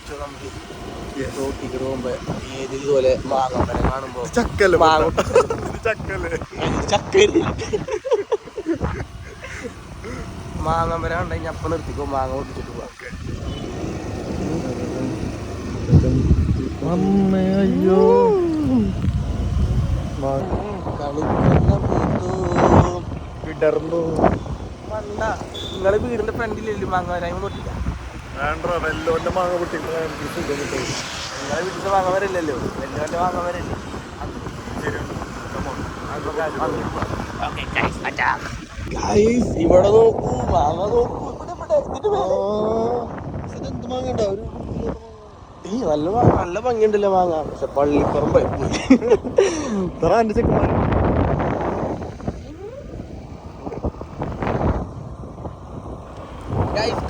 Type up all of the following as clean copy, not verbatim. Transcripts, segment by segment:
സച്ചു നമുക്ക് റോട്ടിക്ക് പോകുമ്പോ ഇതുപോലെ മാങ്ങ കാണുമ്പോ മാങ്ങമ്പര കണ്ടുകഴിഞ്ഞാൽ അപ്പം നിർത്തിക്കോ മാങ്ങ പൊട്ടിച്ചിട്ട് പോവാം. അയ്യോ വിടർന്നു മണ്ട നിങ്ങള് വീടിന്റെ ഫ്രണ്ടിലല്ലേ മാങ്ങ വരായ്മ പൊട്ടില്ല. വെല്ലോന്റെ മാങ്ങ പൊട്ടി നിങ്ങളെ വീട്ടിൽ മാങ്ങ വരില്ലല്ലോ, വെല്ലോന്റെ മാങ്ങ വരല്ലേ. ഇവിടെ നോക്കൂ മാങ്ങ നോക്കൂ. നല്ല ഭംഗിയുണ്ടല്ലോ മാങ്ങ. പക്ഷെ പള്ളിപ്പറമ്പ്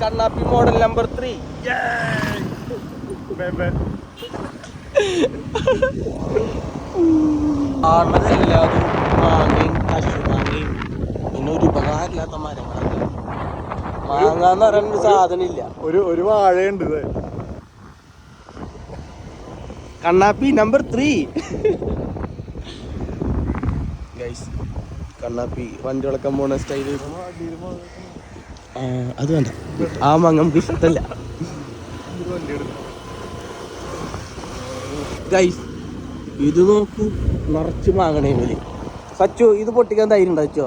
കണ്ണാപ്പി മോഡൽ നമ്പർ 3. ആണതെല്ലാതും മാങ്ങയും കശുമാങ്ങയും പിന്നെ ഒരു ഉപകാരമില്ലാത്ത മരങ്ങളൊക്കെ. മാങ്ങ എന്ന് പറയുന്ന സാധനം ഇല്ല. ഒരു വാഴയുണ്ട് കണ്ണാപ്പി നമ്പർ 3. കണ്ണാപ്പി വണ്ടികളൊക്കെ പോണ സ്റ്റൈല് അത് വേണ്ട. ആ മാങ്ങ നമുക്ക് ഇഷ്ടമല്ല. ഗൈസ് ഇത് നോക്കൂ, നിറച്ച് മാങ്ങണേ പോലെ. സച്ചു ഇത് പൊട്ടിക്കാൻ ധൈര്യം ഉണ്ടോ സച്ചോ?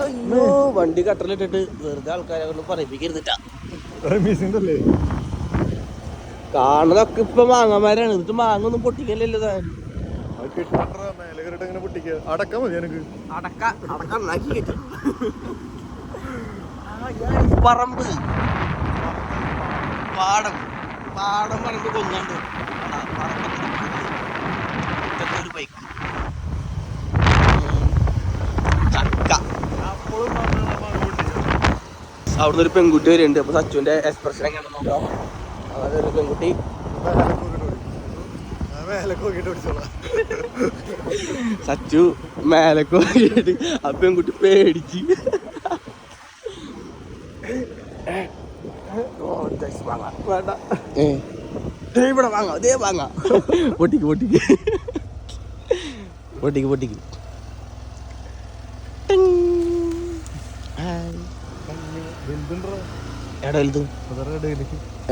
അയ്യോ വണ്ടി കട്ടറിലിട്ടിട്ട് വെറുതെ ആൾക്കാരെ കൊണ്ട് പറയിപ്പിക്കരുതിട്ടാ. കാണുന്നതൊക്കെ ഇപ്പൊ മാങ്ങമാരാണ്. എന്നിട്ട് മാങ്ങ ഒന്നും പൊട്ടിക്കല്ലല്ലോ താൻ. പറമ്പ് പാടം പറഞ്ഞിട്ട് കൊന്നാണ്ട് ഒരു ബൈക്ക് ചക്ക. അവിടുന്ന് ഒരു പെൺകുട്ടി വരുന്നുണ്ട്. അപ്പൊ സച്ചുവിന്റെ എക്സ്പ്രഷൻ എങ്ങനെ നോക്കാം. അതൊരു പെൺകുട്ടി സച്ചു മേലക്ക് നോക്കിയിട്ട് ആ പെൺകുട്ടി പേടിച്ച് വേണ്ട ഇവിടെ വാങ്ങാം. അതേ വാങ്ങാം. പൊട്ടിക്ക്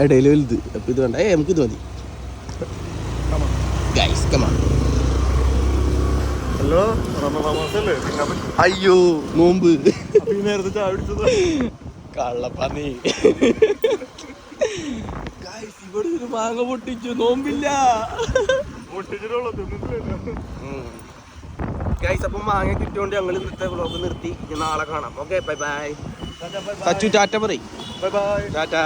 ഇടയിൽ വലുത്. അപ്പൊ ഇത് വേണ്ട. നമുക്ക് ഇത് മതി. അയ്യോ നോമ്പ് കള്ളപ്പന്നി. ഇവിടെ ഒരു മാങ്ങ പൊട്ടിച്ചു. നോമ്പില്ല. അപ്പൊ മാങ്ങ കിട്ടിയോണ്ട് ഞങ്ങൾ ഇന്നത്തെ വ്ളോഗ് നിർത്തി. നാളെ കാണാം. Okay bye bye. സച്ചു ടാറ്റ പറയ്. Bye bye. ടാറ്റ.